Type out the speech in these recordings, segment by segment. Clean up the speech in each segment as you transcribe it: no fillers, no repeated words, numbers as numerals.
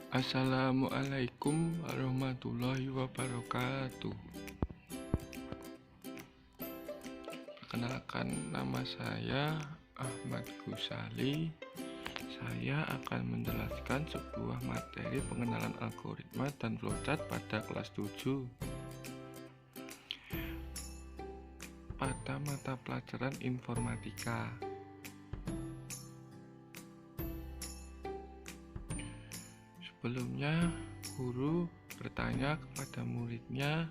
Assalamualaikum warahmatullahi wabarakatuh. Perkenalkan, nama saya Ahmad Gusali. Saya akan menjelaskan sebuah materi pengenalan algoritma dan flowchart pada kelas 7 pada mata pelajaran informatika. Sebelumnya, guru bertanya kepada muridnya,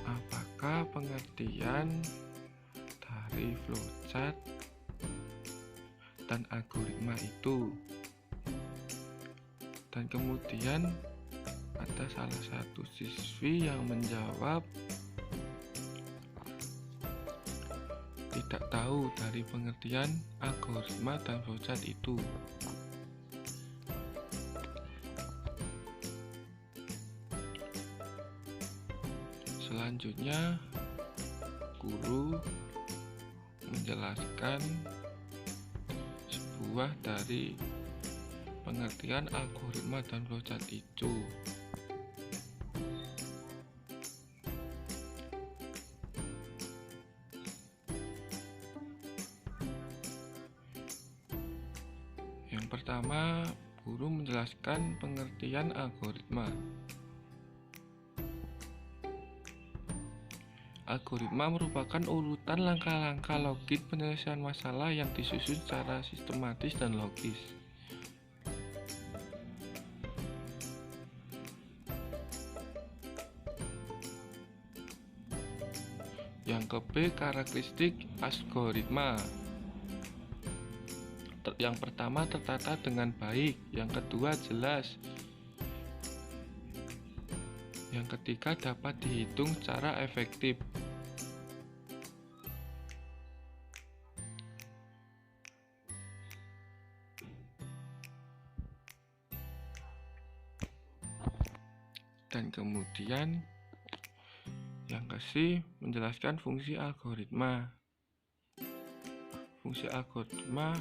apakah pengertian dari flowchart dan algoritma itu? Dan kemudian ada salah satu siswi yang menjawab tidak tahu dari pengertian algoritma dan flowchart itu. Selanjutnya, guru menjelaskan sebuah dari pengertian algoritma dan flowchart itu. Yang pertama, guru menjelaskan pengertian algoritma. Algoritma merupakan urutan langkah-langkah logis penyelesaian masalah yang disusun secara sistematis dan logis. Yang ke B, karakteristik algoritma. Yang pertama, tertata dengan baik. Yang kedua, jelas. Yang ketiga, dapat dihitung secara efektif. Dan kemudian yang ke-C, menjelaskan fungsi algoritma. Fungsi algoritma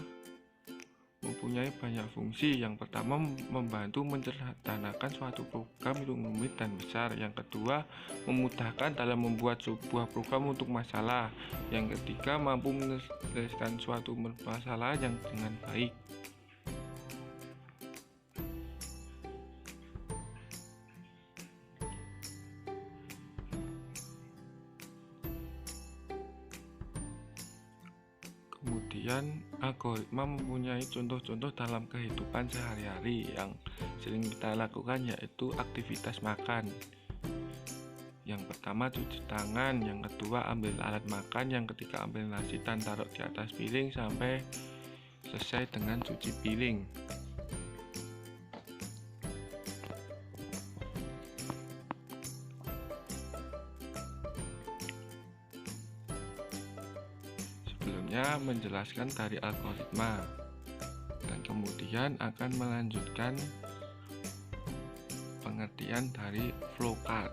mempunyai banyak fungsi. Yang pertama, membantu menyederhanakan suatu program yang rumit dan besar. Yang kedua, memudahkan dalam membuat sebuah program untuk masalah. Yang ketiga, mampu menyelesaikan suatu masalah yang dengan baik. Kemudian, algoritma mempunyai contoh-contoh dalam kehidupan sehari-hari yang sering kita lakukan, yaitu aktivitas makan. Yang pertama, cuci tangan. Yang kedua, ambil alat makan. Yang ketiga, ambil nasi dan taruh di atas piring sampai selesai dengan cuci piring. Sebelumnya menjelaskan dari algoritma, dan kemudian akan melanjutkan pengertian dari flowchart.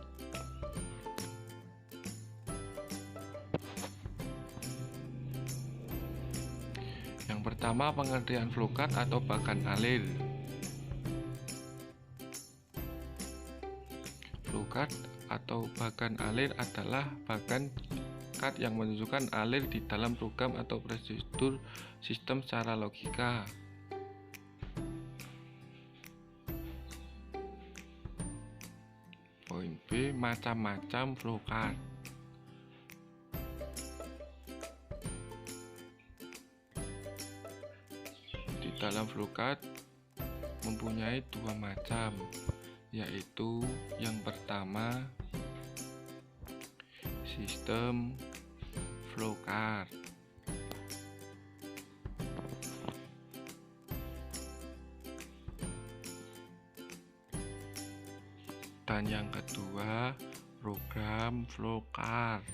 Yang pertama, pengertian flowchart atau bagan alir. Flowchart atau bagan alir adalah bagan yang menunjukkan alir di dalam program atau prosedur sistem secara logika. Poin B, macam-macam flowchart. Di dalam flowchart mempunyai dua macam, yaitu yang pertama, sistem flowchart. Dan yang kedua, program flowchart.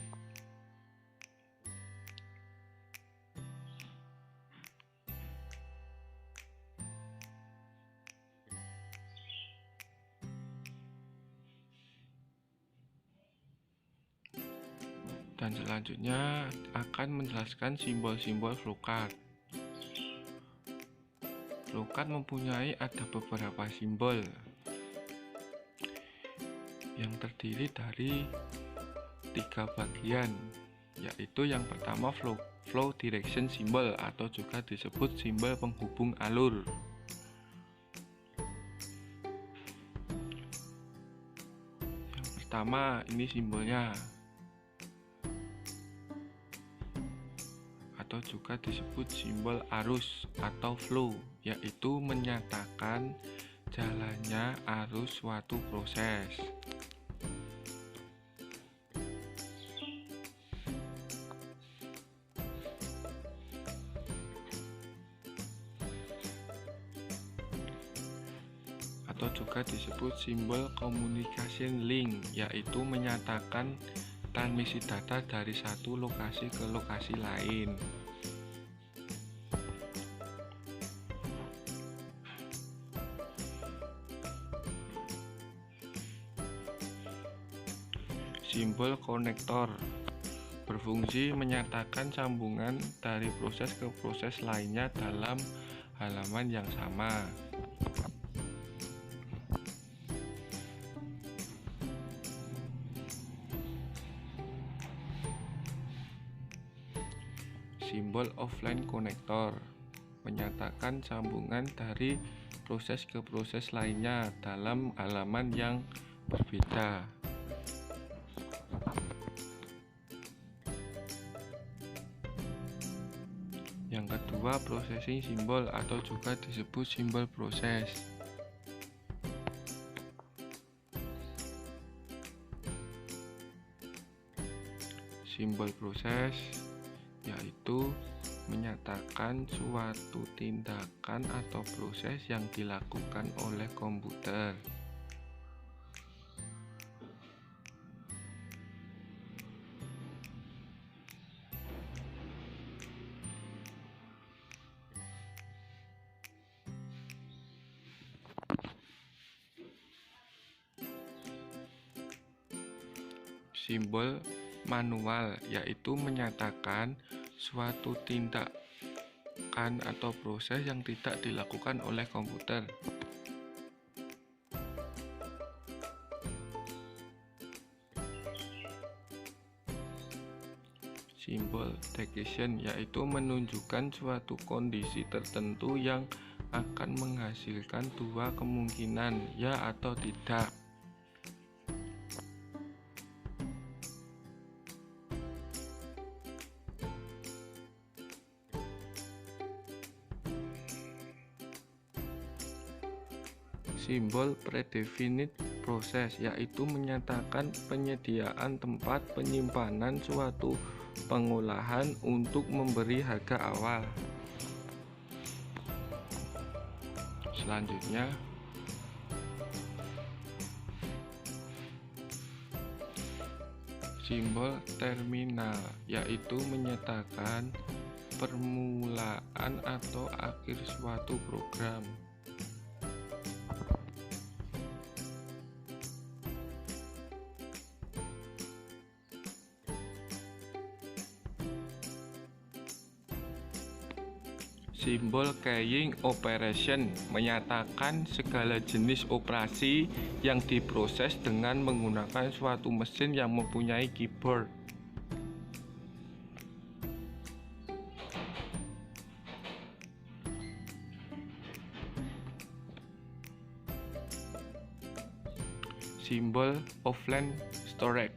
Dan selanjutnya akan menjelaskan simbol-simbol flowchart. Flowcard mempunyai ada beberapa simbol yang terdiri dari 3 bagian, yaitu yang pertama flow direction symbol atau juga disebut simbol penghubung alur. Yang pertama ini simbolnya, atau juga disebut simbol arus atau flow, yaitu menyatakan jalannya arus suatu proses. Atau juga disebut simbol communication link, yaitu menyatakan transmisi data dari satu lokasi ke lokasi lain. Simbol konektor berfungsi menyatakan sambungan dari proses ke proses lainnya dalam halaman yang sama. Simbol offline konektor menyatakan sambungan dari proses ke proses lainnya dalam halaman yang berbeda. Yang kedua, processing symbol atau juga disebut simbol proses. Simbol proses yaitu menyatakan suatu tindakan atau proses yang dilakukan oleh komputer. Simbol manual yaitu menyatakan suatu tindakan atau proses yang tidak dilakukan oleh komputer. Simbol decision yaitu menunjukkan suatu kondisi tertentu yang akan menghasilkan dua kemungkinan, ya atau tidak. Simbol predefinite proses yaitu menyatakan penyediaan tempat penyimpanan suatu pengolahan untuk memberi harga awal. Selanjutnya, simbol terminal yaitu menyatakan permulaan atau akhir suatu program. Simbol keying operation menyatakan segala jenis operasi yang diproses dengan menggunakan suatu mesin yang mempunyai keyboard. Simbol offline storage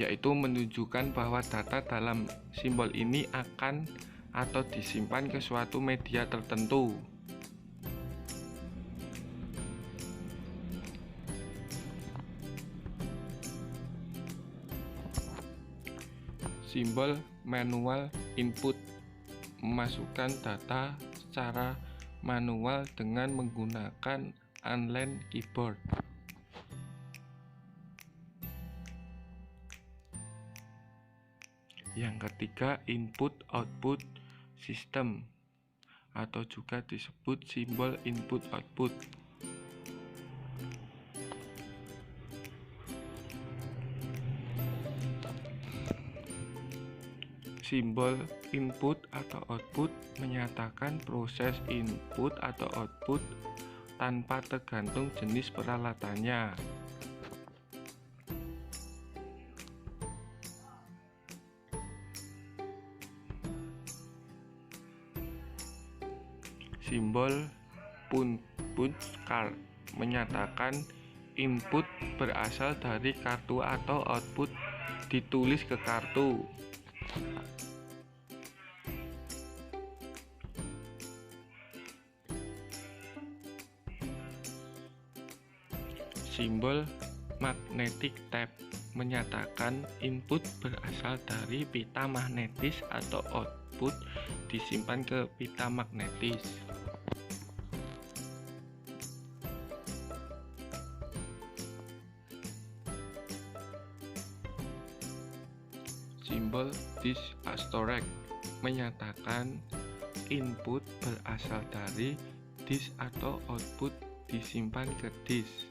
yaitu menunjukkan bahwa data dalam simbol ini akan atau disimpan ke suatu media tertentu. Simbol manual input memasukkan data secara manual dengan menggunakan inline keyboard. Yang ketiga, input-output system atau juga disebut simbol input-output. Simbol input atau output menyatakan proses input atau output tanpa tergantung jenis peralatannya. Simbol punch card menyatakan input berasal dari kartu atau output ditulis ke kartu. Simbol magnetic tape menyatakan input berasal dari pita magnetis atau output disimpan ke pita magnetis. Simbol disk storage menyatakan input berasal dari disk atau output disimpan ke disk.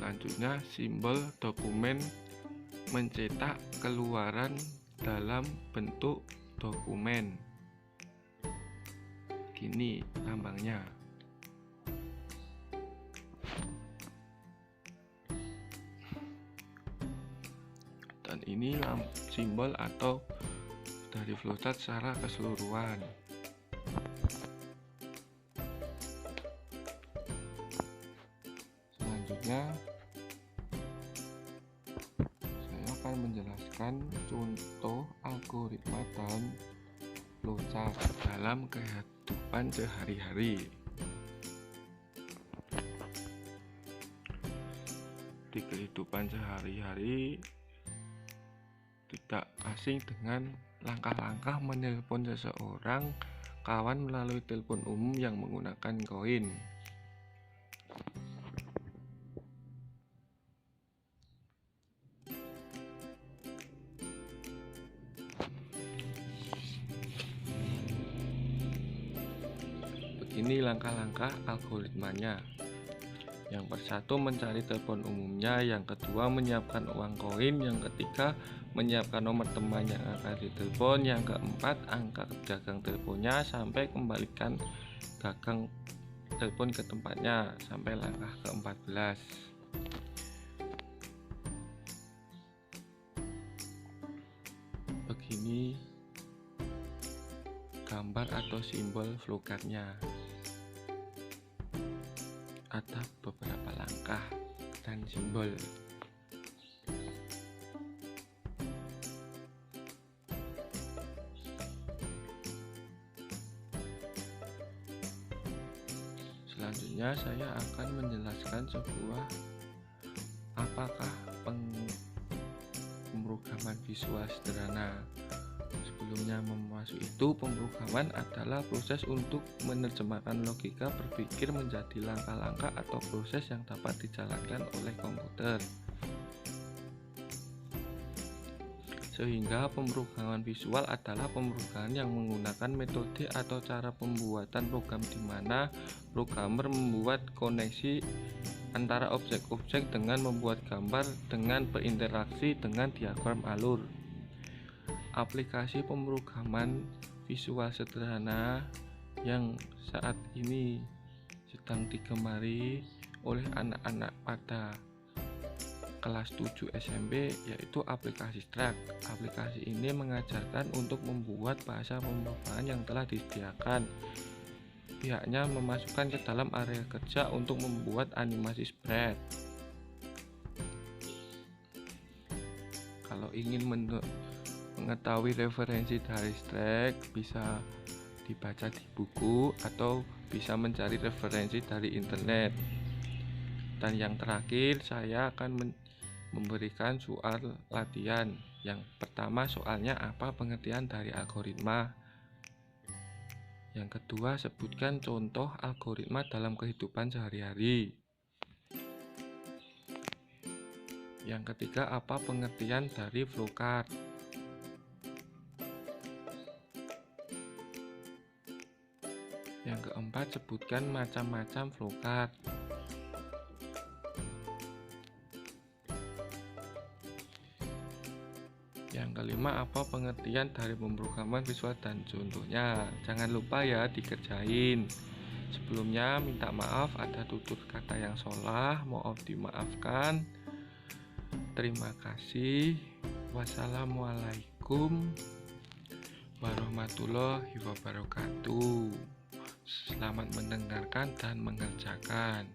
Selanjutnya, simbol dokumen mencetak keluaran dalam bentuk dokumen. Gini lambangnya. Dan ini simbol atau dari flowchart secara keseluruhan. Selanjutnya saya akan menjelaskan contoh algoritma dan flowchart dalam kehidupan sehari-hari. Di kehidupan sehari-hari tidak asing dengan langkah-langkah menelpon seseorang kawan melalui telepon umum yang menggunakan koin. Begini langkah-langkah algoritmanya. Yang persatu mencari telepon umumnya, yang kedua menyiapkan uang koin, yang ketiga menyiapkan nomor teman yang akan ditelepon, yang keempat angka gagang teleponnya sampai kembalikan gagang telepon ke tempatnya sampai langkah ke-14. Begini gambar atau simbol flowcardnya. Ada beberapa langkah dan simbol. Selanjutnya saya akan menjelaskan sebuah apakah pemrograman visual sederhana. Sebelumnya memasuk itu, pemrograman adalah proses untuk menerjemahkan logika berpikir menjadi langkah-langkah atau proses yang dapat dijalankan oleh komputer. Sehingga pemrograman visual adalah pemrograman yang menggunakan metode atau cara pembuatan program di mana programmer membuat koneksi antara objek-objek dengan membuat gambar dengan berinteraksi dengan diagram alur. Aplikasi pemrograman visual sederhana yang saat ini sedang digemari oleh anak-anak pada kelas 7 SMP yaitu aplikasi Struct. Aplikasi ini mengajarkan untuk membuat bahasa pemrograman yang telah disediakan. Pihaknya memasukkan ke dalam area kerja untuk membuat animasi spread. Kalau ingin mengetahui referensi dari Struct bisa dibaca di buku atau bisa mencari referensi dari internet. Dan yang terakhir saya akan memberikan soal latihan. Yang pertama soalnya apa pengertian dari algoritma. Yang kedua sebutkan contoh algoritma dalam kehidupan sehari-hari. Yang ketiga apa pengertian dari flowchart. Yang keempat sebutkan macam-macam flowchart. pertama, apa pengertian dari pemrograman visual dan contohnya? Jangan lupa ya dikerjain. Sebelumnya minta maaf ada tutur kata yang salah, mohon dimaafkan. Terima kasih. Wassalamualaikum warahmatullahi wabarakatuh. Selamat mendengarkan dan mengerjakan.